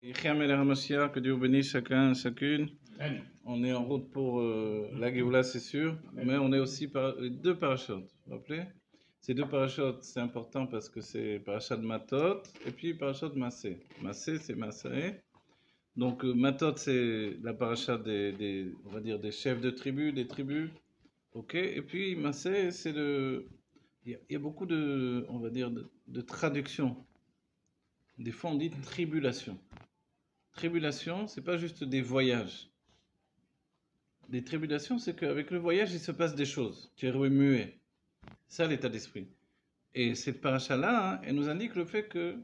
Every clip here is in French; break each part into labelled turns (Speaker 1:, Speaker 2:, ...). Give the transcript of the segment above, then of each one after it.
Speaker 1: Yichem El Hamashiach, que Dieu bénisse chacun, chacune.
Speaker 2: Amen.
Speaker 1: On est en route pour la Géoula, c'est sûr, mais on est aussi par les deux parachutes. Vous vous rappelez? Ces deux parachutes, c'est important parce que c'est parachat de Matot et puis parachat de Massé. Massé, c'est Massaé. Donc Matot, c'est la paracha on va dire des chefs de tribus, des tribus. Ok. Et puis Massé, c'est le. Il y a beaucoup de, on va dire, de traductions. Des fois, on dit tribulation. Tribulation, c'est pas juste des voyages. Des tribulations, c'est qu'avec le voyage, il se passe des choses. Tu es remué. C'est ça l'état d'esprit. Et cette paracha-là, elle nous indique le fait que,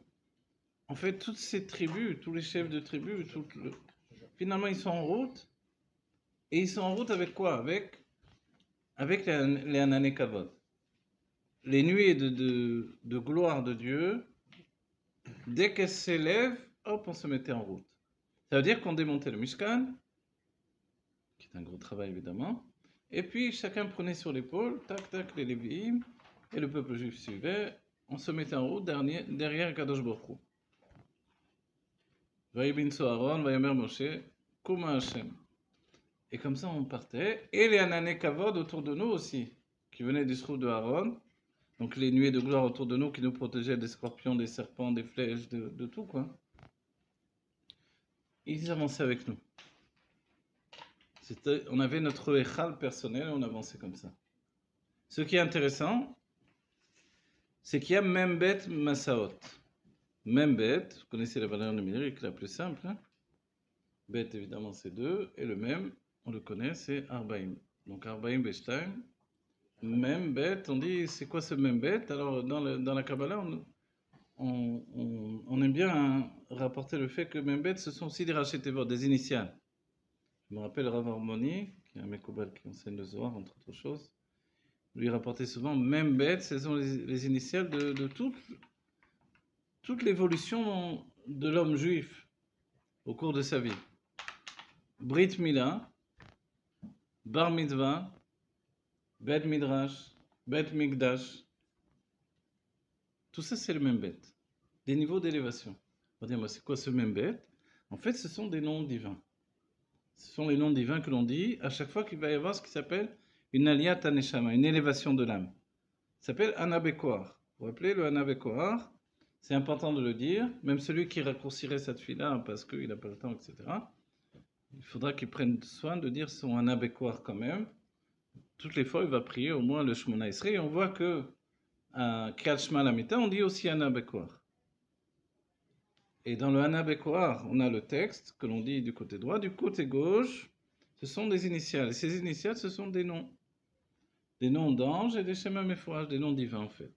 Speaker 1: en fait, toutes ces tribus, tous les chefs de tribus, finalement, ils sont en route. Et ils sont en route avec quoi? Avec les Anané Kavod. Les nuées de gloire de Dieu, dès qu'elles s'élèvent, hop, on se mettait en route. Ça veut dire qu'on démontait le Mishkan, qui est un gros travail évidemment, et puis chacun prenait sur l'épaule, tac, tac, les Lévi'im, et le peuple juif suivait, on se mettait en route derrière Kadosh Baruch Hu. Vaïbinso Aaron, Vaïmer Moshe, Kuma Hashem. Et comme ça on partait, et les Anané Kavod autour de nous aussi, qui venaient du trou de Aaron, donc les nuées de gloire autour de nous qui nous protégeaient des scorpions, des serpents, des flèches, de tout quoi. Ils avançaient avec nous. On avait notre échal personnel et on avançait comme ça. Ce qui est intéressant, c'est qu'il y a Membet Masaot. Membet, vous connaissez la valeur numérique la plus simple. Hein? Bet, évidemment, c'est 2. Et le Mem, on le connaît, c'est Arbaim. Donc Arbaim Beshtaim. Membet, on dit, c'est quoi ce Membet? Alors, dans la Kabbalah, on aime bien rapporter le fait que Membet, ce sont aussi des rachetevot, des initiales. Je me rappelle Rav Harmoni, qui est un Mekoubal qui enseigne le Zohar, entre autres choses. Lui rapportait souvent, Membet, ce sont les initiales de toute l'évolution de l'homme juif au cours de sa vie. Brit Mila, Bar Mitzvah, Bet Midrash, Bet Mikdash. Tout ça, c'est le Membet. Des niveaux d'élévation. On va dire, c'est quoi ce Membet? En fait, ce sont des noms divins. Ce sont les noms divins que l'on dit à chaque fois qu'il va y avoir ce qui s'appelle une aliyat aneshama, une élévation de l'âme. Ça s'appelle Anabekoar. Vous vous rappelez le Anabekoar? C'est important de le dire, même celui qui raccourcirait cette fille-là parce qu'il n'a pas le temps, etc. Il faudra qu'il prenne soin de dire son Anabekoar quand même. Toutes les fois, il va prier au moins le Shemona Esrei. Et on voit que à Kriyat Shema Lamita, on dit aussi Anabekoar. Et dans le Anabekoar, on a le texte que l'on dit du côté droit. Du côté gauche, ce sont des initiales. Et ces initiales, ce sont des noms. Des noms d'anges et des Shema Mefouraj, des noms divins en fait.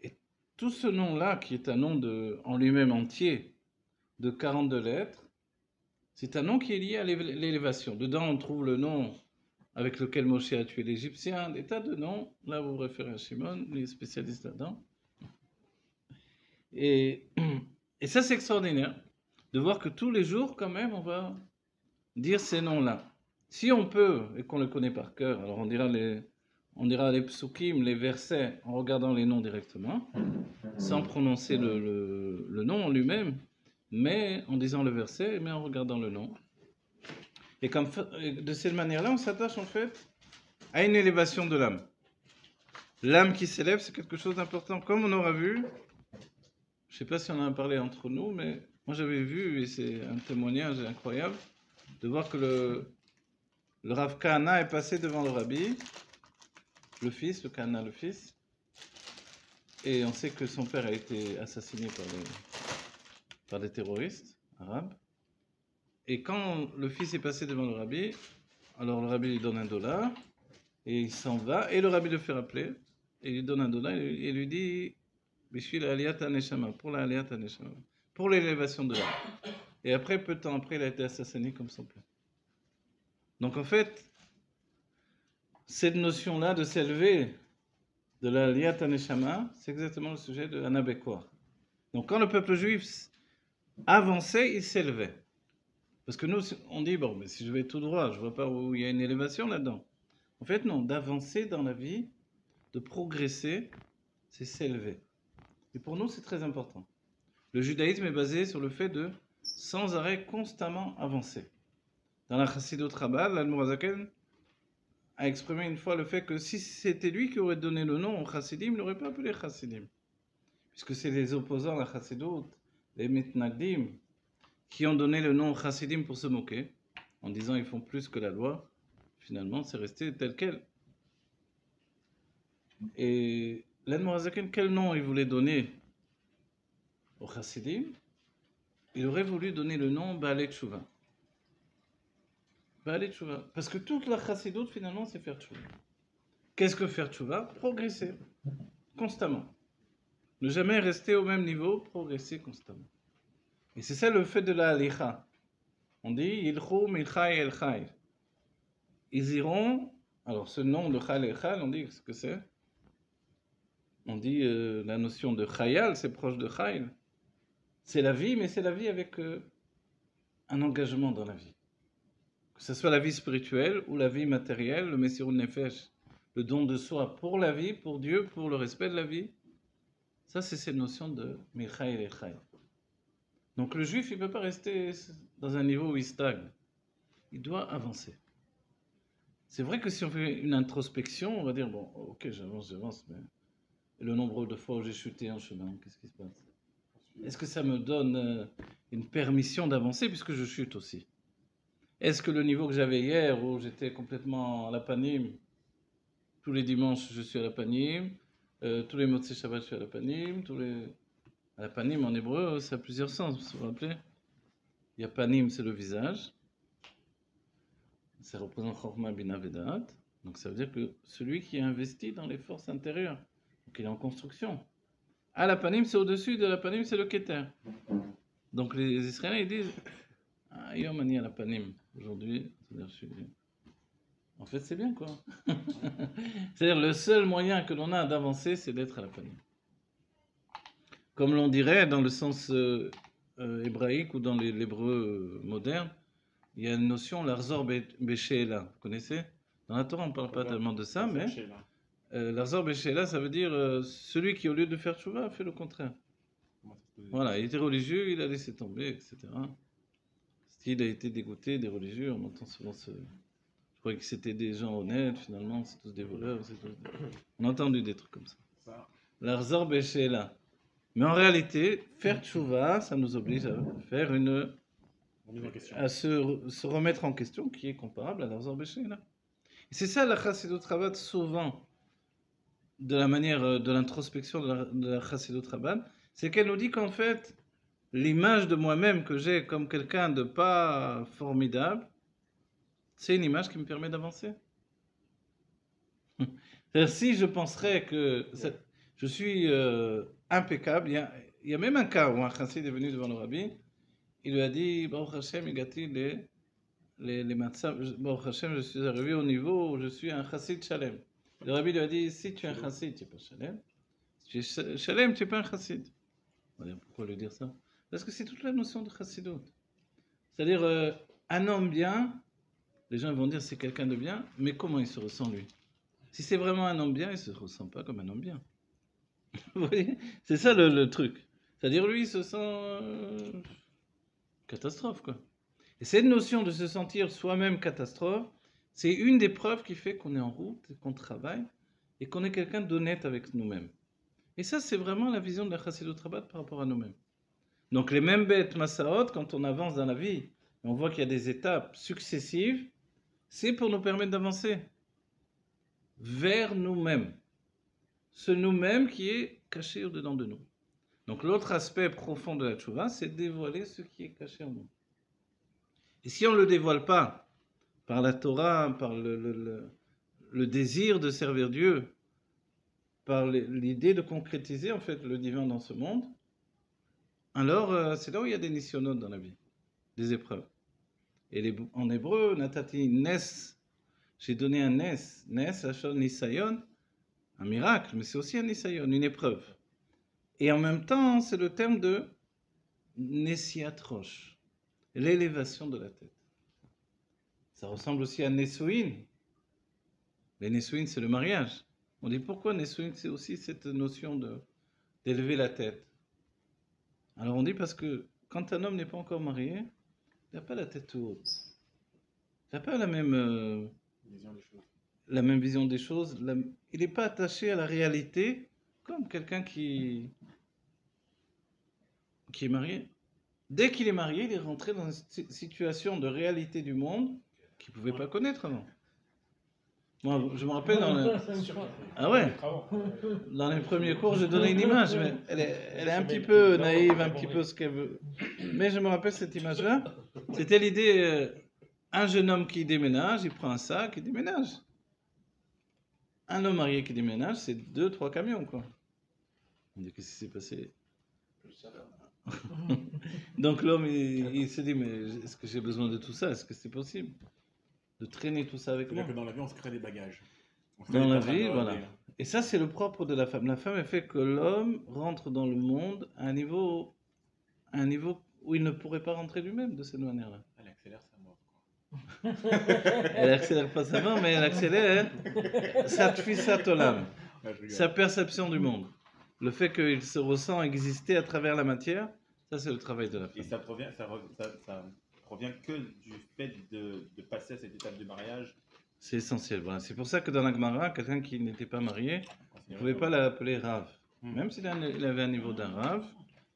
Speaker 1: Et tout ce nom-là, qui est un nom en lui-même entier, de 42 lettres, c'est un nom qui est lié à l'élévation. Dedans, on trouve le nom avec lequel Moshe a tué l'Égyptien, des tas de noms. Là, vous vous référez à Shimon, les spécialistes là-dedans. Et ça, c'est extraordinaire de voir que tous les jours, quand même, on va dire ces noms-là. Si on peut, et qu'on le connaît par cœur, alors on dira les psukim, les versets, en regardant les noms directement, sans prononcer le nom en lui-même, mais en disant le verset, mais en regardant le nom. Et de cette manière-là, on s'attache en fait à une élévation de l'âme. L'âme qui s'élève, c'est quelque chose d'important. Comme on aura vu, je ne sais pas si on en a parlé entre nous, mais moi j'avais vu, et c'est un témoignage incroyable, de voir que le Rav Kahana est passé devant le Rabbi, le Kahana le fils, et on sait que son père a été assassiné par des terroristes arabes. Et quand le fils est passé devant le Rabbi, alors le Rabbi lui donne $1, et il s'en va, et le Rabbi le fait rappeler, et il lui donne $1, et lui dit, Bishvil Aliyat HaNeshama, pour la Aliyat HaNeshama, pour l'élévation de l'âme. Et après, peu de temps après, il a été assassiné comme son père. Donc en fait, cette notion-là de s'élever de la Aliyat HaNeshama, c'est exactement le sujet de Anabekoar. Donc quand le peuple juif avançait, il s'élevait. Parce que nous, on dit, bon, mais si je vais tout droit, je ne vois pas où il y a une élévation là-dedans. En fait, non, d'avancer dans la vie, de progresser, c'est s'élever. Et pour nous, c'est très important. Le judaïsme est basé sur le fait de, sans arrêt, constamment avancer. Dans la Chassidut Rabbah, l'Admor HaZaken a exprimé une fois le fait que si c'était lui qui aurait donné le nom aux Chassidim, il n'aurait pas appelé Chassidim. Puisque c'est les opposants à la Chassidut, les Mitnagdim, qui ont donné le nom Chassidim pour se moquer, en disant ils font plus que la loi. Finalement, c'est resté tel quel. Et l'Admor HaZaken, quel nom il voulait donner aux Chassidim? Il aurait voulu donner le nom Baalei Tshuva. Baalei Tshuva. Parce que toute la Chassidut, finalement, c'est faire Tshuva. Qu'est-ce que faire Tshuva? Progresser. Constamment. Ne jamais rester au même niveau, progresser constamment. Et c'est ça le fait de la Halicha. On dit Ilchou Milchai El Chai. Ils iront. Alors, ce nom de Chal El Chal, on dit ce que c'est. On dit la notion de Chayal, c'est proche de Chayl. C'est la vie, mais c'est la vie avec un engagement dans la vie. Que ce soit la vie spirituelle ou la vie matérielle, le Messirut Nefesh, le don de soi pour la vie, pour Dieu, pour le respect de la vie. Ça, c'est cette notion de Milchai El Chai. Donc le juif, il ne peut pas rester dans un niveau où il stagne. Il doit avancer. C'est vrai que si on fait une introspection, on va dire, bon, ok, j'avance, mais le nombre de fois où j'ai chuté en chemin, qu'est-ce qui se passe? Est-ce que ça me donne une permission d'avancer puisque je chute aussi? Est-ce que le niveau que j'avais hier, où j'étais complètement à la panim, tous les dimanches je suis à la panim, tous les Motzei Shabbat je suis à la panim, à la panim en hébreu, ça a plusieurs sens, vous vous rappelez? Il y a panim, c'est le visage. Ça représente Chorma Bina Vedat. Donc ça veut dire que celui qui est investi dans les forces intérieures, donc il est en construction. À la panim, c'est au-dessus de la panim, c'est le Keter. Donc les Israéliens, ils disent Yom Ani à la panim. Aujourd'hui, c'est-à-dire, en fait, c'est bien quoi. C'est-à-dire, le seul moyen que l'on a d'avancer, c'est d'être à la panim. Comme l'on dirait dans le sens hébraïque ou dans l'hébreu moderne, il y a une notion, l'arzor béchéla. Vous connaissez? Dans la Torah, on ne parle pas tellement de ça, mais l'arzor béchéla, ça veut dire celui qui, au lieu de faire tchouva, fait le contraire. Voilà, il était religieux, il a laissé tomber, etc. Il a été dégoûté des religieux, on entend souvent ce... Je croyais que c'était des gens honnêtes, finalement, c'est tous des voleurs. On a entendu des trucs comme ça. L'arzor béchéla. Mais en réalité, faire tchouva, ça nous oblige à faire à se remettre en question, qui est comparable à l'arzor béchéla. Et c'est ça la Chassidut Rabbah, souvent, de la manière de l'introspection de la Chassidut Rabbah, c'est qu'elle nous dit qu'en fait, l'image de moi-même que j'ai comme quelqu'un de pas formidable, c'est une image qui me permet d'avancer. C'est-à-dire, si je penserais que je suis impeccable, il y a même un cas où un chassid est venu devant le rabbi, il lui a dit, Baruch Hashem, igati les matzah, Baruch Hashem, je suis arrivé au niveau où je suis un chassid shalem. Le rabbi lui a dit, si tu es un chassid, tu n'es pas shalem. Si tu es shalem, tu n'es pas un chassid. On va dire, pourquoi lui dire ça? Parce que c'est toute la notion de chassidut. C'est-à-dire, un homme bien, les gens vont dire c'est quelqu'un de bien, mais comment il se ressent lui? Si c'est vraiment un homme bien, il ne se ressent pas comme un homme bien. Vous voyez? C'est ça le truc. C'est-à-dire, lui, il se sent catastrophe, quoi. Et cette notion de se sentir soi-même catastrophe, c'est une des preuves qui fait qu'on est en route, qu'on travaille, et qu'on est quelqu'un d'honnête avec nous-mêmes. Et ça, c'est vraiment la vision de la Chassidut Rabbah par rapport à nous-mêmes. Donc, les mêmes bêtes Massaot, quand on avance dans la vie, on voit qu'il y a des étapes successives, c'est pour nous permettre d'avancer vers nous-mêmes. Ce nous-mêmes qui est caché au-dedans de nous. Donc l'autre aspect profond de la tchouva, c'est dévoiler ce qui est caché en nous. Et si on ne le dévoile pas par la Torah, par le désir de servir Dieu, par l'idée de concrétiser en fait le divin dans ce monde, alors c'est là où il y a des nisyonotes dans la vie, des épreuves. Et en hébreu, natati nes, j'ai donné un nes, achon nisayon, un miracle, mais c'est aussi un nisayon, une épreuve. Et en même temps, c'est le terme de nesiat rosh, l'élévation de la tête. Ça ressemble aussi à nesouin. Les nesouin, c'est le mariage. On dit pourquoi nesouin, c'est aussi cette notion d'élever la tête. Alors on dit parce que quand un homme n'est pas encore marié, il n'a pas la tête haute. Il n'a pas
Speaker 2: Vision des choses.
Speaker 1: la même vision des choses. Il n'est pas attaché à la réalité comme quelqu'un qui est marié. Dès qu'il est marié, il est rentré dans une situation de réalité du monde qu'il ne pouvait pas connaître avant. Moi, je me rappelle Ah ouais, dans les premiers cours, j'ai donné une image, mais elle est un petit peu naïve, un petit peu ce qu'elle veut. Mais je me rappelle cette image-là. C'était l'idée, un jeune homme qui déménage, il prend un sac, il déménage. Un homme marié qui déménage, c'est 2-3 camions, quoi. On dit, qu'est-ce qui s'est passé? Donc l'homme, il se dit, mais est-ce que j'ai besoin de tout ça? Est-ce que c'est possible de traîner tout ça avec moi?
Speaker 2: C'est-à-dire que dans la vie, on se crée des bagages.
Speaker 1: Dans la vie, voilà. Et ça, c'est le propre de la femme. La femme, elle fait que l'homme rentre dans le monde à un niveau où il ne pourrait pas rentrer lui-même de cette manière-là.
Speaker 2: Elle accélère sa mort, quoi.
Speaker 1: Elle accélère pas sa mort, mais elle accélère sa tfisat-olam, sa perception du monde. Le fait qu'il se ressent exister à travers la matière, ça c'est le travail de la femme.
Speaker 2: Et ça provient que du fait de passer à cette étape du mariage.
Speaker 1: C'est essentiel, voilà. C'est pour ça que dans la Gemara, quelqu'un qui n'était pas marié, on ne pouvait pas l'appeler Rav. Même s'il avait un niveau d'un Rav,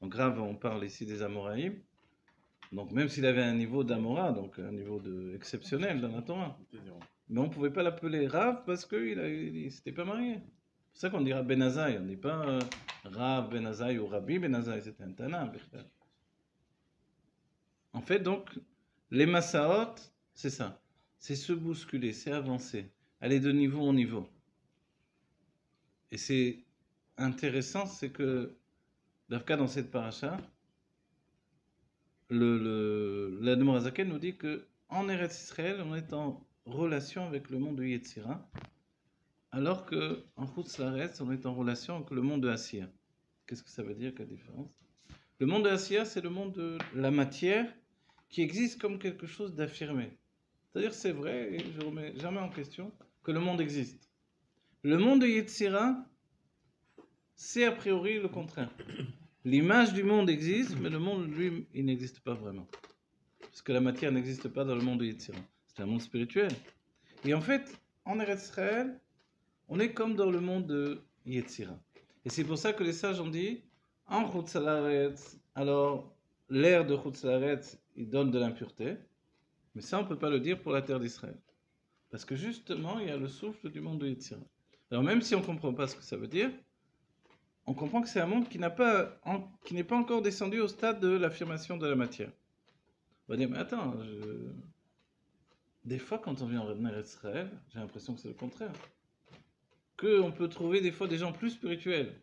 Speaker 1: donc Rav, on parle ici des Amoraïm, donc même s'il avait un niveau d'Amora, donc un niveau exceptionnel dans la Torah, mais on ne pouvait pas l'appeler Rav parce qu'il ne s'était pas marié. C'est pour ça qu'on dira Ben Azaï, on ne dit pas Rav Ben Azaï ou Rabbi Ben Azaï, c'était un Tana. En fait, donc, les Massaot, c'est ça. C'est se bousculer, c'est avancer, aller de niveau en niveau. Et c'est intéressant, c'est que, dans cette paracha, l'Admor Hazaken nous dit qu'en Eretz Israël, on est en relation avec le monde de Yetzira, alors qu'en Chutz La'aretz, on est en relation avec le monde de Asiya. Qu'est-ce que ça veut dire, quelle différence? Le monde de Asiya, c'est le monde de la matière qui existe comme quelque chose d'affirmé. C'est-à-dire c'est vrai, et je ne remets jamais en question, que le monde existe. Le monde de Yetzira, c'est a priori le contraire. L'image du monde existe, mais le monde, lui, il n'existe pas vraiment. Parce que la matière n'existe pas dans le monde de Yetzira. C'est un monde spirituel. Et en fait, en Eretz Israël, on est comme dans le monde de Yetzira. Et c'est pour ça que les sages ont dit, en Chutz La'aretz, alors l'air de Chutz La'aretz, il donne de l'impureté. Mais ça, on ne peut pas le dire pour la terre d'Israël. Parce que justement, il y a le souffle du monde de Yetzira. Alors même si on ne comprend pas ce que ça veut dire, on comprend que c'est un monde qui n'est pas encore descendu au stade de l'affirmation de la matière. On va dire, mais attends, des fois quand on vient en Eretz Israël, j'ai l'impression que c'est le contraire. Qu'on peut trouver des fois des gens plus spirituels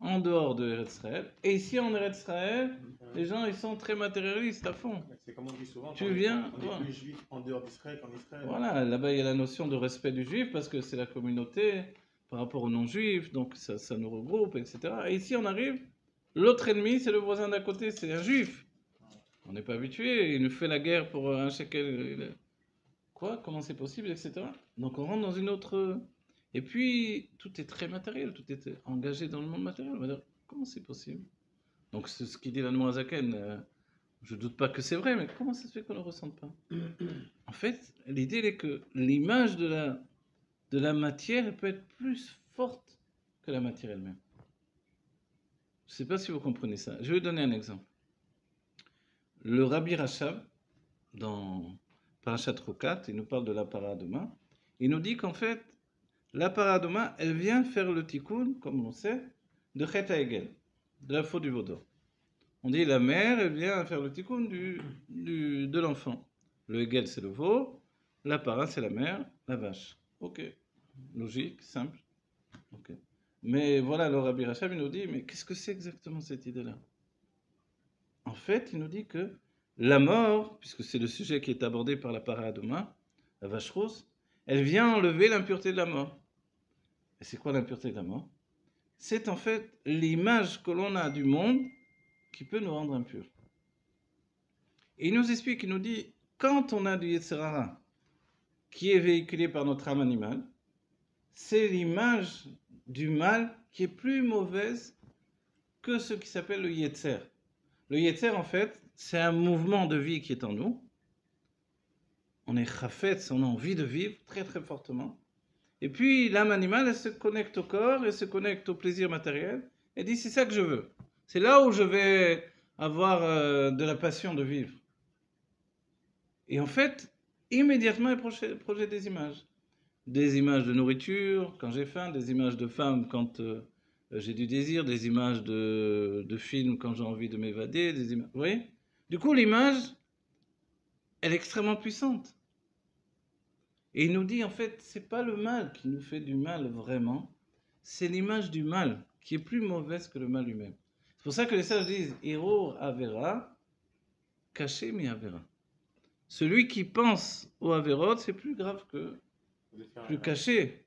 Speaker 1: en dehors de Eretz Israël. Et ici en Eretz Israël, les gens ils sont très matérialistes à fond.
Speaker 2: C'est comme on dit souvent,
Speaker 1: tu viens,
Speaker 2: on est plus juif en dehors d'Israël qu'en Israël.
Speaker 1: Voilà, là-bas il y a la notion de respect du juif parce que c'est la communauté par rapport aux non-juifs, donc ça nous regroupe, etc. Et ici on arrive, l'autre ennemi c'est le voisin d'à côté, c'est un juif. On n'est pas habitué, il nous fait la guerre pour un shekel. Quoi? Comment c'est possible, etc. Donc on rentre dans une autre... Et puis, tout est très matériel, tout est engagé dans le monde matériel. On va dire, comment c'est possible? Donc, c'est ce qu'il dit l'Admor Hazaken. Je ne doute pas que c'est vrai, mais comment ça se fait qu'on ne le ressente pas? En fait, l'idée est que l'image de la matière elle peut être plus forte que la matière elle-même. Je ne sais pas si vous comprenez ça. Je vais donner un exemple. Le Rabbi Rachab, dans Parashat Rokat, il nous parle de la paradoma. Il nous dit qu'en fait, la paradoma, elle vient faire le tikkun, comme on sait, de Chet HaEgel, de la faute du vaudor. On dit la mère, elle vient faire le tikkun de l'enfant. Le Hegel, c'est le veau, la para, c'est la mère, la vache. Ok, logique, simple. Okay. Mais voilà, le Rabbi Rachab, il nous dit, mais qu'est-ce que c'est exactement cette idée-là? En fait, il nous dit que la mort, puisque c'est le sujet qui est abordé par la paradoma, la vache rose, elle vient enlever l'impureté de la mort. Et c'est quoi l'impureté de la mort? C'est en fait l'image que l'on a du monde qui peut nous rendre impurs. Et il nous explique, il nous dit, quand on a du Yetzer Hara qui est véhiculé par notre âme animale, c'est l'image du mal qui est plus mauvaise que ce qui s'appelle le Yetzer. Le Yetzer, en fait, c'est un mouvement de vie qui est en nous. On est chafetz, on a envie de vivre très très fortement. Et puis l'âme animale, elle se connecte au corps, elle se connecte au plaisir matériel. Elle dit, c'est ça que je veux. C'est là où je vais avoir de la passion de vivre. Et en fait, immédiatement, elle projette des images. Des images de nourriture, quand j'ai faim, des images de femmes quand j'ai du désir, des images de films quand j'ai envie de m'évader, des images... Vous voyez? Du coup, l'image, elle est extrêmement puissante. Et il nous dit, en fait, c'est pas le mal qui nous fait du mal vraiment, c'est l'image du mal qui est plus mauvaise que le mal lui-même. C'est pour ça que les sages disent, Hiro Avera, caché mi Avera. Celui qui pense au Averot, c'est plus grave que, plus caché.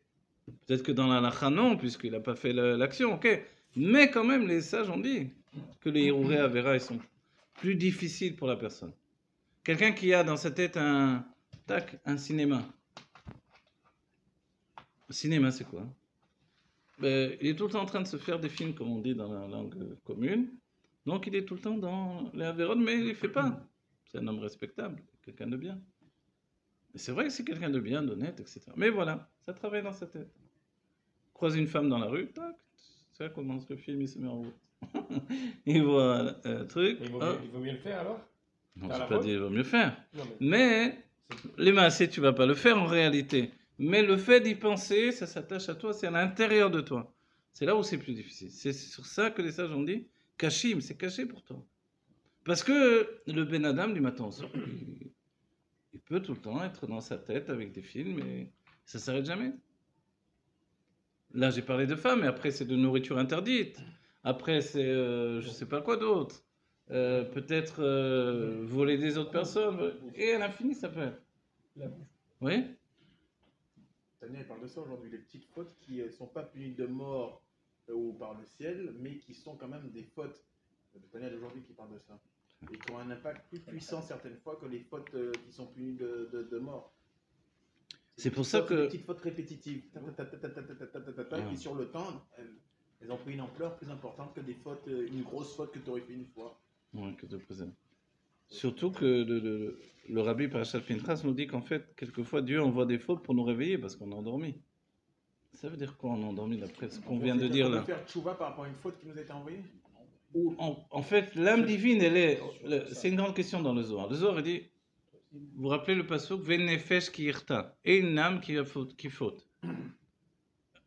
Speaker 1: Peut-être que dans la lacha, non, puisqu'il n'a pas fait l'action, ok. Mais quand même, les sages ont dit que les Hiro Avera, ils sont plus difficiles pour la personne. Quelqu'un qui a dans sa tête un cinéma. Le cinéma, c'est quoi? Ben, il est tout le temps en train de se faire des films, comme on dit dans la langue commune. Donc, il est tout le temps dans les Averot, mais il ne les fait pas. C'est un homme respectable, quelqu'un de bien. Mais c'est vrai que c'est quelqu'un de bien, d'honnête, etc. Mais voilà, ça travaille dans sa tête. Croise une femme dans la rue, tac, ça commence le film, il se met en route. Il voit un truc.
Speaker 3: Il vaut mieux le faire alors?
Speaker 1: Non, je ne pas dire il vaut mieux faire.
Speaker 3: Non,
Speaker 1: mais les massés, tu ne vas pas le faire en réalité. Mais le fait d'y penser, ça s'attache à toi, c'est à l'intérieur de toi. C'est là où c'est plus difficile. C'est sur ça que les sages ont dit, Kachim, c'est caché pour toi. Parce que le Ben Adam, du matin au soir, il peut tout le temps être dans sa tête avec des films et ça ne s'arrête jamais. Là, j'ai parlé de femmes, mais après, c'est de nourriture interdite. Après, c'est je ne sais pas quoi d'autre. Peut-être voler des autres personnes. Et à l'infini, ça peut être. Oui?
Speaker 2: Tania parle de ça aujourd'hui, les petites fautes qui ne sont pas punies de mort ou par le ciel, mais qui sont quand même des fautes. Tania d'aujourd'hui qui parle de ça. Et qui ont un impact plus puissant certaines fois que les fautes qui sont punies de mort.
Speaker 1: C'est pour ça que...
Speaker 2: Des petites fautes répétitives. Et sur le temps, elles ont pris une ampleur plus importante que des fautes, une grosse faute que tu aurais fait une fois.
Speaker 1: Oui, que tu présentes. Surtout que le rabbi Parashat Pinchas nous dit qu'en fait, quelquefois, Dieu envoie des fautes pour nous réveiller parce qu'on est endormi. Ça veut dire quoi, on est endormi, d'après ce qu'on vient de dire là?
Speaker 2: Faire tchouva par rapport à une faute qui nous a été envoyée?
Speaker 1: En fait, l'âme divine, c'est une grande question dans le Zohar. Le Zohar, il dit, vous vous rappelez le passouk, Venefesh ki irta, et une âme qui faute.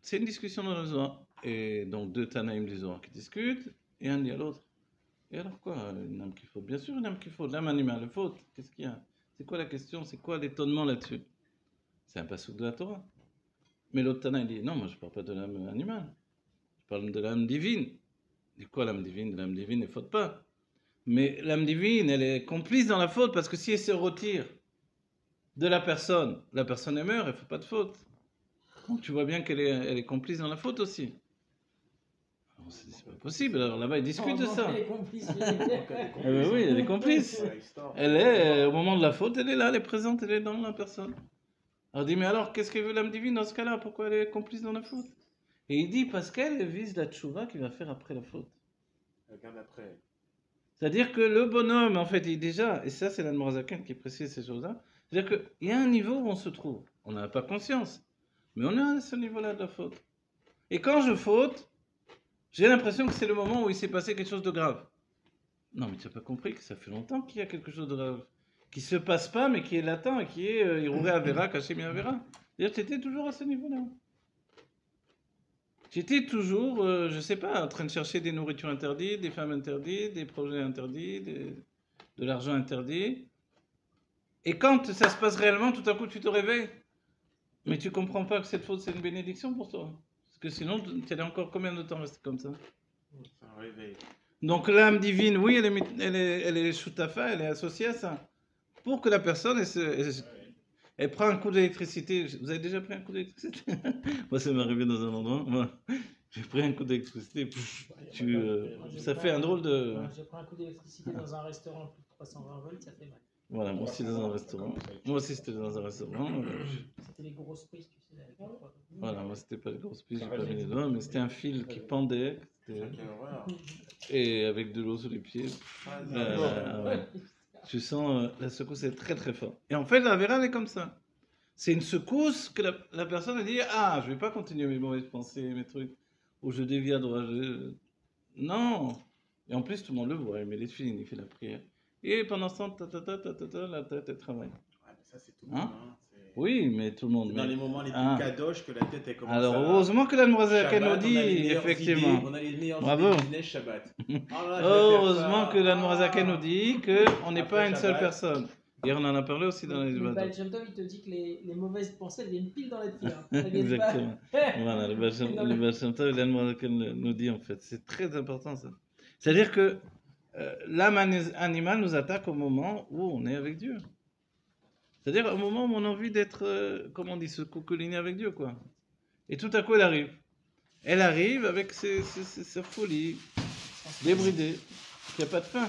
Speaker 1: C'est une discussion dans le Zohar. Et donc, deux Tanaïm du Zohar qui discutent, et un dit à l'autre. Et alors quoi, une âme qui faute? Bien sûr, une âme qui faute. L'âme animale faute. Qu'est-ce qu'il y a? C'est quoi la question? C'est quoi l'étonnement là-dessus? C'est un passouk de la Torah. Mais l'autre Tanaïm dit, non, moi je ne parle pas de l'âme animale. Je parle de l'âme divine. C'est quoi l'âme divine? L'âme divine ne faute pas. Mais l'âme divine, elle est complice dans la faute parce que si elle se retire de la personne est meurt, elle ne fait pas de faute. Donc tu vois bien qu'elle est complice dans la faute aussi. C'est pas possible, alors là-bas ils discutent de ça.
Speaker 4: Elle est complice.
Speaker 1: Oui, elle est complice. Elle est, au moment de la faute, elle est là, elle est présente, elle est dans la personne. Alors il dit, mais alors qu'est-ce qu'elle veut l'âme divine dans ce cas-là? Pourquoi elle est complice dans la faute? Et il dit, parce qu'elle vise la tchouva qu'il va faire après la faute.
Speaker 2: Regarde après.
Speaker 1: C'est-à-dire que le bonhomme, en fait, il déjà, et ça c'est l'Admorazaken qui précise ces choses-là, c'est-à-dire qu'il y a un niveau où on se trouve. On n'a pas conscience, mais on est à ce niveau-là de la faute. Et quand je faute, j'ai l'impression que c'est le moment où il s'est passé quelque chose de grave. Non, mais tu n'as pas compris que ça fait longtemps qu'il y a quelque chose de grave. Qui ne se passe pas, mais qui est latent et qui est Iruré Avera, Kachemi Avera. C'est-à-dire que tu étais toujours à ce niveau-là. J'étais toujours, je ne sais pas, en train de chercher des nourritures interdites, des femmes interdites, des projets interdits, de l'argent interdit. Et quand ça se passe réellement, tout à coup, tu te réveilles. Mais tu ne comprends pas que cette faute, c'est une bénédiction pour toi. Parce que sinon, tu allais encore combien de temps rester comme ça?
Speaker 2: C'est un réveil.
Speaker 1: Donc l'âme divine, oui, elle est shutafa, elle est associée à ça. Pour que la personne, elle prend un coup d'électricité. Vous avez déjà pris un coup d'électricité? Moi, ça m'est arrivé dans un endroit. Moi, j'ai pris un coup d'électricité. Ça fait un drôle de...
Speaker 4: J'ai pris un coup d'électricité dans un restaurant plus de 320 volts, ça fait mal.
Speaker 1: Voilà, moi aussi dans un restaurant. Moi aussi c'était dans un restaurant.
Speaker 4: C'était les grosses prises, tu sais.
Speaker 1: Voilà, moi c'était pas les grosses prises, j'ai pas mis les doigts, mais c'était un fil qui pendait. C'était-
Speaker 2: Quelle horreur.
Speaker 1: Et avec de l'eau sous les pieds.
Speaker 2: Ah,
Speaker 1: Ouais. Tu sens la secousse est très très forte. Et en fait, la Vera, elle est comme ça. C'est une secousse que la personne a dit ah, je vais pas continuer mes mauvaises pensées, mes trucs, ou je dévie à droite. Non. Et en plus, tout le monde le voit. Il met les filines, il fait la prière. Et pendant ce temps, la tête, elle travaille.
Speaker 2: Ouais, mais ça, c'est tout le monde.
Speaker 1: Hein?
Speaker 2: Hein.
Speaker 1: Oui, mais tout le monde.
Speaker 2: C'est dans
Speaker 1: mais-
Speaker 2: les moments les plus
Speaker 1: Ah.
Speaker 2: kadosh que la tête elle commence
Speaker 1: Alors,
Speaker 2: à...
Speaker 1: heureusement que la demoiselle
Speaker 2: Shabbat,
Speaker 1: nous dit,
Speaker 2: on a les meilleures
Speaker 1: effectivement.
Speaker 2: idées, on a les meilleures
Speaker 1: Bravo.
Speaker 2: idées business Shabbat. Ah là, je vais faire
Speaker 1: Heureusement
Speaker 2: ça.
Speaker 1: que la Noirzaken nous dit qu'on n'est
Speaker 2: Après
Speaker 1: pas une seule
Speaker 2: Shabbat.
Speaker 1: personne. Hier, on en a parlé aussi dans les
Speaker 4: Mais
Speaker 1: Ibadot.
Speaker 4: Baal Shem Tov, il te dit que les mauvaises pensées, elles viennent pile dans la tefila. Elles viennent
Speaker 1: Exactement.
Speaker 4: pas-
Speaker 1: Voilà, le Baal Shem Tov, la Noirzaken nous dit en fait. C'est très important ça. C'est-à-dire que l'âme animale nous attaque au moment où on est avec Dieu. C'est-à-dire au moment où on a envie d'être, comment on dit, se cocoliner avec Dieu, quoi. Et tout à coup, elle arrive. Elle arrive avec sa folie, débridée, qui n'a pas de fin.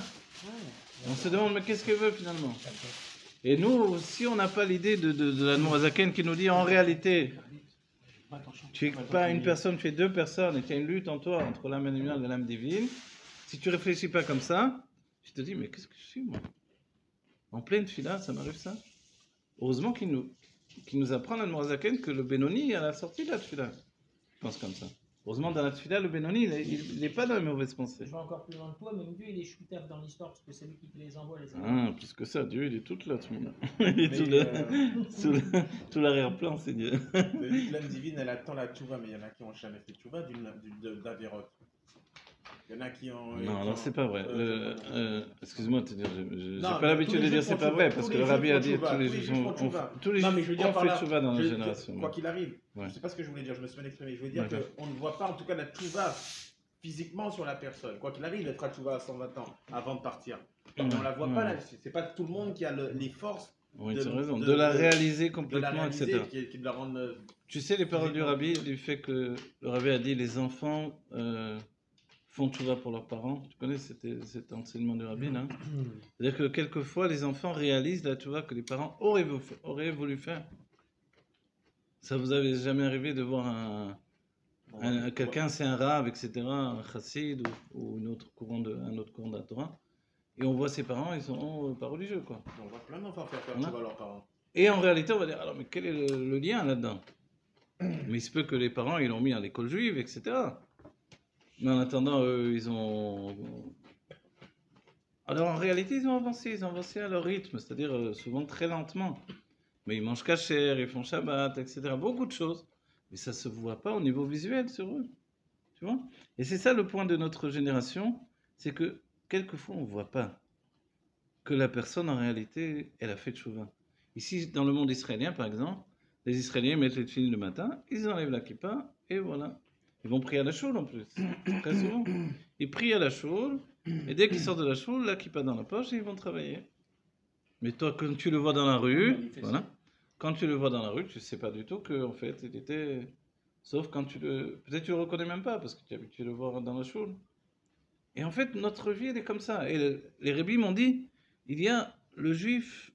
Speaker 1: On se demande, mais qu'est-ce qu'elle veut finalement? Et nous, si on n'a pas l'idée de la Noirzaken qui nous dit en réalité, tu n'es pas une personne, tu es deux personnes et tu as une lutte en toi entre l'âme animale et l'âme divine, si tu réfléchis pas comme ça, tu te dis, mais qu'est-ce que je suis moi? En pleine fila, ça m'arrive ça? Heureusement qu'il nous apprend la Noirzaken que le Benoni à la sortie de la fila. Je pense comme ça. Heureusement, dans la fila, le Benoni, il n'est pas dans les mauvaises pensées.
Speaker 4: Je vais encore plus loin que toi, même Dieu, il est shooter dans l'histoire parce que c'est lui qui te les envoie, les
Speaker 1: Ah, plus que ça, Dieu, il est tout là, tout le monde. Il est tout l'arrière-plan, c'est Dieu.
Speaker 2: L'âme divine, elle attend la tchouva, mais il y en a qui n'ont jamais fait tchouva d'Averot. Il y en a qui ont...
Speaker 1: Non, alors c'est pas vrai. Excuse-moi de te dire, j'ai
Speaker 2: Non,
Speaker 1: pas
Speaker 2: mais
Speaker 1: l'habitude
Speaker 2: tous les
Speaker 1: de dire
Speaker 2: juifs
Speaker 1: c'est
Speaker 2: font
Speaker 1: pas
Speaker 2: tchouva,
Speaker 1: vrai, parce
Speaker 2: tous
Speaker 1: que
Speaker 2: les
Speaker 1: le rabbi
Speaker 2: juifs
Speaker 1: a
Speaker 2: font
Speaker 1: dit
Speaker 2: tchouva,
Speaker 1: tous les
Speaker 2: tous les
Speaker 1: juifs
Speaker 2: juifs font tchouva.
Speaker 1: tous les
Speaker 2: Non, mais
Speaker 1: juifs
Speaker 2: je veux dire
Speaker 1: ont
Speaker 2: par
Speaker 1: fait
Speaker 2: là,
Speaker 1: tchouva dans la génération.
Speaker 2: Quoi qu'il arrive,
Speaker 1: Ouais.
Speaker 2: je sais pas ce que je voulais dire, je me suis mal exprimé. Je veux dire
Speaker 1: D'accord.
Speaker 2: qu'on ne voit pas en tout cas la tchouva physiquement sur la personne. Quoi qu'il arrive, elle fera tchouva à 120 ans avant de partir. Mais on la voit pas là, c'est pas tout le monde qui a les forces
Speaker 1: Oui,
Speaker 2: de-
Speaker 1: tu as raison.
Speaker 2: de-
Speaker 1: De la
Speaker 2: de-
Speaker 1: réaliser
Speaker 2: de la
Speaker 1: complètement,
Speaker 2: réaliser,
Speaker 1: etc.
Speaker 2: qui de la rendre...
Speaker 1: Tu sais les paroles du rabbi, du fait que le rabbi a dit les enfants font tchouva pour leurs parents. Tu connais cet enseignement du rabbi, là? C'est-à-dire que quelquefois, les enfants réalisent la tchouva que les parents auraient voulu faire. Ça vous avait jamais arrivé de voir quelqu'un, c'est un rave, etc., un chassid ou un autre courant de la Torah, et on voit ses parents, ils sont pas religieux, quoi.
Speaker 2: On voit plein d'enfants faire
Speaker 1: Voilà.
Speaker 2: tchouva à leurs parents.
Speaker 1: Et en réalité, on va dire, alors, mais quel est le lien là-dedans? Mais il se peut que les parents, ils l'ont mis à l'école juive, etc. Mais en attendant, eux, ils ont... Alors en réalité, ils ont avancé à leur rythme, c'est-à-dire souvent très lentement. Mais ils mangent kasher, ils font Shabbat, etc. Beaucoup de choses. Mais ça ne se voit pas au niveau visuel sur eux. Tu vois? Et c'est ça le point de notre génération, c'est que quelquefois, on ne voit pas que la personne, en réalité, elle a fait tchouva. Ici, dans le monde israélien, par exemple, les Israéliens mettent les tefilines le matin, ils enlèvent la kippa, et voilà. Ils vont prier à la choule en plus, très souvent. Ils prient à la choule, et dès qu'ils sortent de la choule, la kippa dans la poche, et ils vont travailler. Mais toi, quand tu le vois dans la rue, voilà, quand tu le vois dans la rue, tu ne sais pas du tout qu'en fait, il était... Sauf quand peut-être tu le reconnais même pas, parce que tu es habitué de le voir dans la choule. Et en fait, notre vie, elle est comme ça. Et les rabbis m'ont dit, il y a le juif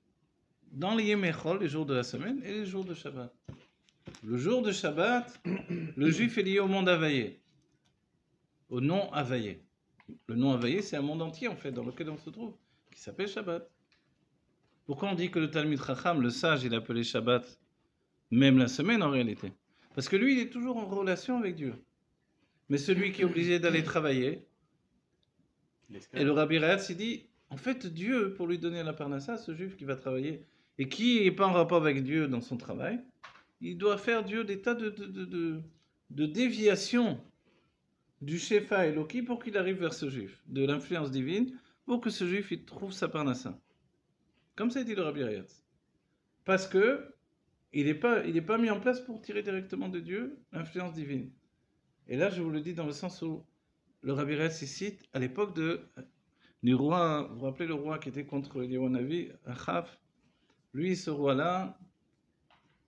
Speaker 1: dans les Yemechol, les jours de la semaine, et les jours de Shabbat. Le jour de Shabbat, le juif est lié au monde availlé, au non availlé. Le non availlé, c'est un monde entier, en fait, dans lequel on se trouve, qui s'appelle Shabbat. Pourquoi on dit que le Talmid Chacham, le sage, il appelait Shabbat, même la semaine en réalité? Parce que lui, il est toujours en relation avec Dieu. Mais celui qui est obligé d'aller travailler, et le Rabbi Rehatz, il dit, en fait, Dieu, pour lui donner la parnassa, ce juif qui va travailler, et qui n'est pas en rapport avec Dieu dans son travail, il doit faire Dieu des tas de déviations du Shefa Eloki pour qu'il arrive vers ce juif, de l'influence divine, pour que ce juif il trouve sa parnassa. Comme ça dit le Rabbi Rehatz. Parce que il n'est pas mis en place pour tirer directement de Dieu l'influence divine. Et là, je vous le dis dans le sens où le Rabbi Rehatz cite à l'époque du roi, vous vous rappelez le roi qui était contre Eliyahu Hanavi, Achav. Lui, ce roi-là,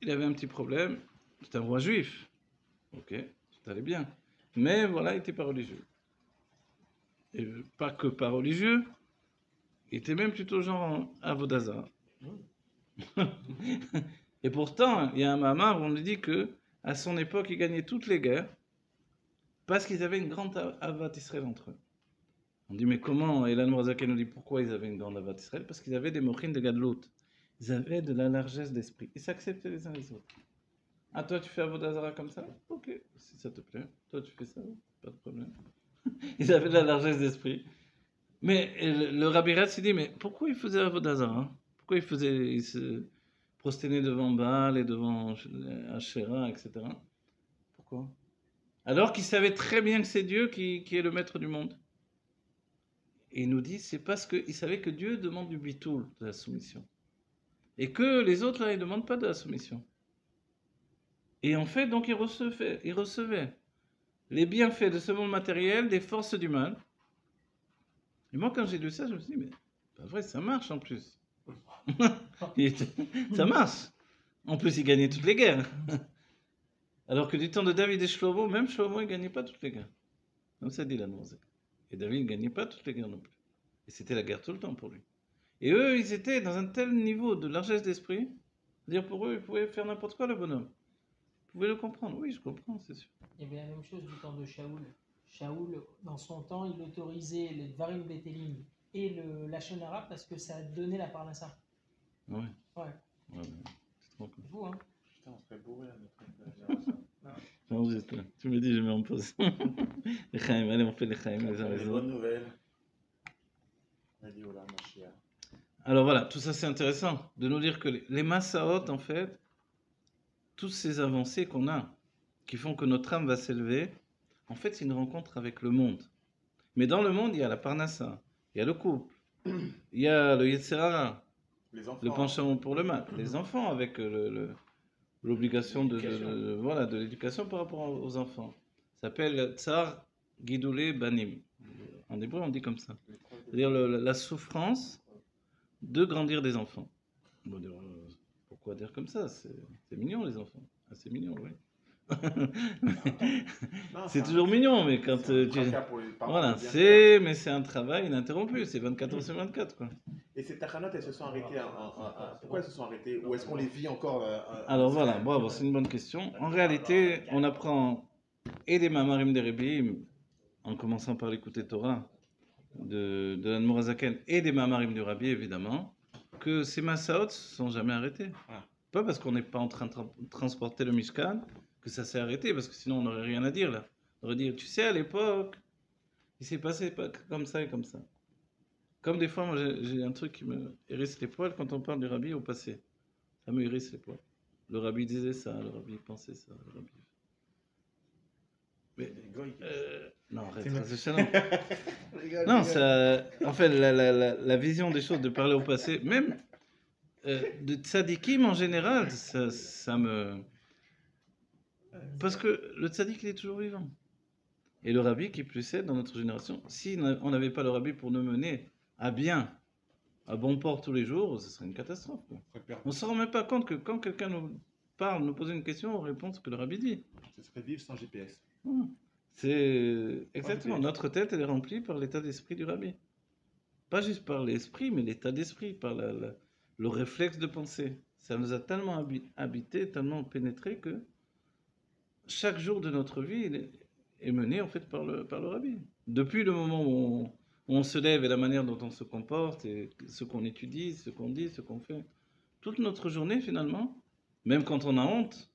Speaker 1: il avait un petit problème. C'est un roi juif. Ok, ça allait bien. Mais voilà, il n'était pas religieux. Et pas que pas religieux, il était même plutôt genre Avodazar. Et pourtant, il y a un mamar où on nous dit que à son époque, il gagnait toutes les guerres Parce qu'ils avaient une grande avat Israël entre eux. On dit, mais comment? Et l'Anne Morazaken nous dit pourquoi ils avaient une grande avat Israël? Parce qu'ils avaient des mochines de gadlout. Ils avaient de la largesse d'esprit. Ils s'acceptaient les uns les autres. Ah, toi, tu fais Avodazara comme ça? Ok, si ça te plaît. Toi, tu fais ça? Pas de problème. Ils avaient de la largesse d'esprit. Mais le Rabbi Ratz, il dit, mais pourquoi ils faisaient Avodazara? Pourquoi ils se prosternaient devant Baal et devant Asherah, etc. Pourquoi? Alors qu'ils savaient très bien que c'est Dieu qui est le maître du monde. Et il nous dit, c'est parce qu'ils savaient que Dieu demande du bitoul, de la soumission. Et que les autres, là, ils ne demandent pas de la soumission. Et en fait, donc, ils recevaient les bienfaits de ce monde matériel des forces du mal. Et moi, quand j'ai lu ça, je me suis dit, mais pas vrai, ça marche en plus. Ça marche. En plus, ils gagnaient toutes les guerres. Alors que du temps de David et Shlomo, même Shlomo, il ne gagnait pas toutes les guerres. Comme ça dit la Nouzek. Et David ne gagnait pas toutes les guerres non plus. Et c'était la guerre tout le temps pour lui. Et eux, ils étaient dans un tel niveau de largesse d'esprit, c'est-à-dire pour eux, ils pouvaient faire n'importe quoi, le bonhomme. Vous pouvez le comprendre? Oui, je comprends, c'est sûr.
Speaker 4: Il y avait la même chose du temps de Shaoul. Shaoul, dans son temps, il autorisait les Dvarim Betelim et le Lachon Hara parce que ça donnait la parnassa.
Speaker 1: Ouais.
Speaker 4: Ouais.
Speaker 1: Ouais, c'est trop cool.
Speaker 4: Vous, hein.
Speaker 2: Putain, on serait bourré à notre génération.
Speaker 1: Non, tu me dis, je mets en pause. Les Chaim, allez, on fait les Chaim les uns
Speaker 2: Les
Speaker 1: les autres.
Speaker 2: bonnes nouvelles. On a dit Olam Mashiach.
Speaker 1: Alors voilà, tout ça c'est intéressant de nous dire que les Massaot, en fait, toutes ces avancées qu'on a, qui font que notre âme va s'élever, en fait, c'est une rencontre avec le monde. Mais dans le monde, il y a la Parnassa, il y a le couple, il y a le Yetzer Hara,
Speaker 2: Les enfants.
Speaker 1: le penchant pour le mal, les enfants avec l'obligation voilà, de l'éducation par rapport aux enfants. Ça s'appelle Tsar Gidoulé Banim. En hébreu, on dit comme ça. C'est-à-dire la souffrance de grandir des enfants. On va dire, pourquoi dire comme ça? C'est mignon, les enfants. Ah, c'est mignon, oui. C'est toujours mignon, mais quand tu... Voilà, mais c'est un travail ininterrompu, c'est 24 heures sur 24, quoi.
Speaker 2: Et ces tachanotes, elles se sont arrêtées pourquoi elles se sont arrêtées? Ou est-ce qu'on les vit encore
Speaker 1: Alors voilà, bravo, c'est une bonne question. En réalité, on apprend et des Mamarim des Rebbeim, en commençant par l'écouter Torah, de l'Admorazaken, et des Mamarim du Rabbi, évidemment, que ces Massaot ne sont jamais arrêtés. Pas parce qu'on n'est pas en train de transporter le Mishkan, que ça s'est arrêté, parce que sinon on n'aurait rien à dire là. On aurait dit, tu sais, à l'époque, il s'est passé comme ça et comme ça. Comme des fois, moi j'ai un truc qui me hérisse les poils quand on parle du Rabbi au passé. Ça me hérisse les poils. Le Rabbi disait ça, le Rabbi pensait ça, le Rabbi... Mais, non, arrête, non, ça, en fait, la vision des choses, de parler au passé, même de tzadikim en général, ça me... Parce que le tzadik, il est toujours vivant. Et le Rabbi, qui plus est, dans notre génération, si on n'avait pas le Rabbi pour nous mener à bien, à bon port tous les jours, ce serait une catastrophe. On ne se rend même pas compte que quand quelqu'un nous parle, nous pose une question, on répond ce que le Rabbi dit.
Speaker 2: Ce serait vivre sans GPS.
Speaker 1: C'est exactement, notre tête, elle est remplie par l'état d'esprit du Rabbi. Pas juste par l'esprit, mais l'état d'esprit, par le réflexe de pensée. Ça nous a tellement habité, tellement pénétré que chaque jour de notre vie est mené en fait par le Rabbi. Depuis le moment où on se lève et la manière dont on se comporte, et ce qu'on étudie, ce qu'on dit, ce qu'on fait, toute notre journée finalement, même quand on a honte,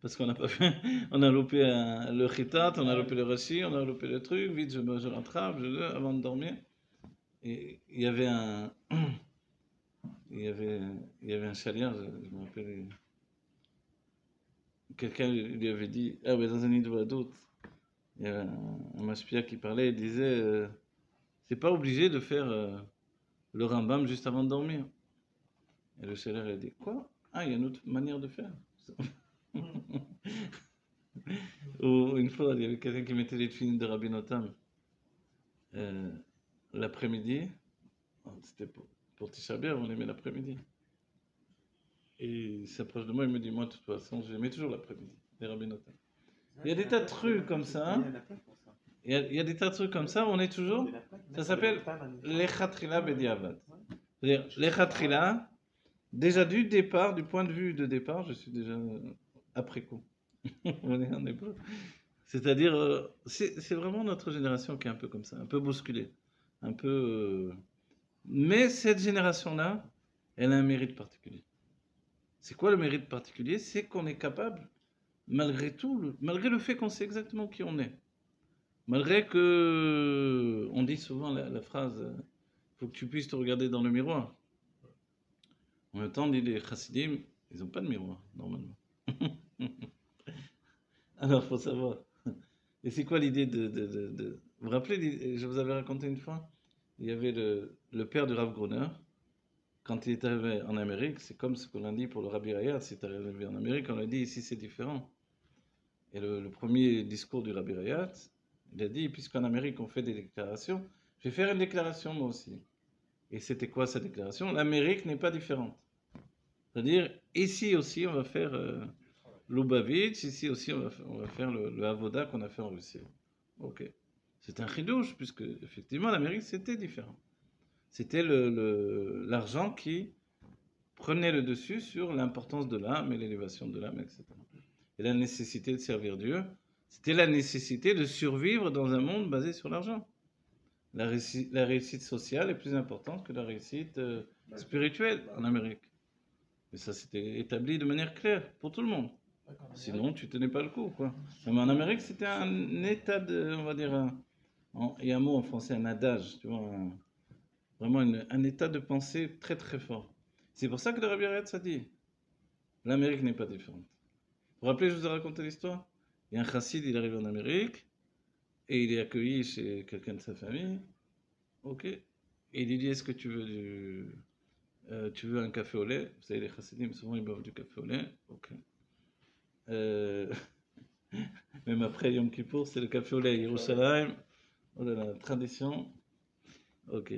Speaker 1: parce qu'on n'a pas fait, on a loupé le chitat, on a loupé le rashi, on a loupé le truc, vite je rattrape, avant de dormir. Et il y avait un chalier, je me rappelle, quelqu'un lui avait dit, ah mais dans un nid de doute, il y avait un mashpia qui parlait, il disait, c'est pas obligé de faire le Rambam juste avant de dormir. Et le chalier a dit, quoi? Ah, il y a une autre manière de faire. Ou une fois, il y avait quelqu'un qui mettait les films de Rabbi Notam l'après-midi. C'était pour Tisha B'Av, on les met l'après-midi. Et il s'approche de moi, il me dit, moi de toute façon, je les mets toujours l'après-midi, les Rabbi Notam. Il y a des tas de trucs comme ça. Il y a des tas de trucs comme ça, on est toujours... Ça s'appelle l'Echatrila Bediavad. C'est-à-dire, l'Echatrila, déjà du départ, du point de vue de départ, je suis déjà après coup. On est en hébreu. C'est-à-dire, c'est vraiment notre génération qui est un peu comme ça, un peu bousculée. Un peu. Mais cette génération-là, elle a un mérite particulier. C'est quoi le mérite particulier? C'est qu'on est capable, malgré tout, malgré le fait qu'on sait exactement qui on est, malgré que. On dit souvent la phrase faut que tu puisses te regarder dans le miroir. En même temps, on dit les chassidim, ils n'ont pas de miroir, normalement. Alors, il faut savoir. Et c'est quoi l'idée Vous vous rappelez, je vous avais raconté une fois, il y avait le père du Rav Groner, quand il est arrivé en Amérique, c'est comme ce qu'on a dit pour le Rabbi Rayat, c'est arrivé en Amérique, on a dit ici c'est différent. Et le premier discours du Rabbi Rayat, il a dit, puisqu'en Amérique on fait des déclarations, je vais faire une déclaration moi aussi. Et c'était quoi sa déclaration? L'Amérique n'est pas différente. C'est-à-dire, ici aussi on va faire Lubavitch, ici aussi on va faire le Avoda qu'on a fait en Russie. Ok. C'est un chidouche, puisque effectivement l'Amérique c'était différent. C'était l'argent qui prenait le dessus sur l'importance de l'âme et l'élévation de l'âme, etc. Et la nécessité de servir Dieu, c'était la nécessité de survivre dans un monde basé sur l'argent. La réussite sociale est plus importante que la réussite spirituelle en Amérique. Et ça c'était établi de manière claire pour tout le monde. Sinon, tu tenais pas le coup, quoi. Mais en Amérique, c'était un état de, on va dire, il y a un mot en français, un adage, tu vois, vraiment un état de pensée très très fort. C'est pour ça que le Rabbi Rayatz a dit, l'Amérique n'est pas différente. Vous vous rappelez, je vous ai raconté l'histoire? Il y a un chassid, il arrive en Amérique, et il est accueilli chez quelqu'un de sa famille, ok, et il lui dit, est-ce que tu veux tu veux un café au lait? Vous savez, les chassidim, souvent, ils boivent du café au lait, ok. Euh, Même après Yom Kippour, c'est le café au lait à Yerushalayim. Oh là là, tradition. Ok.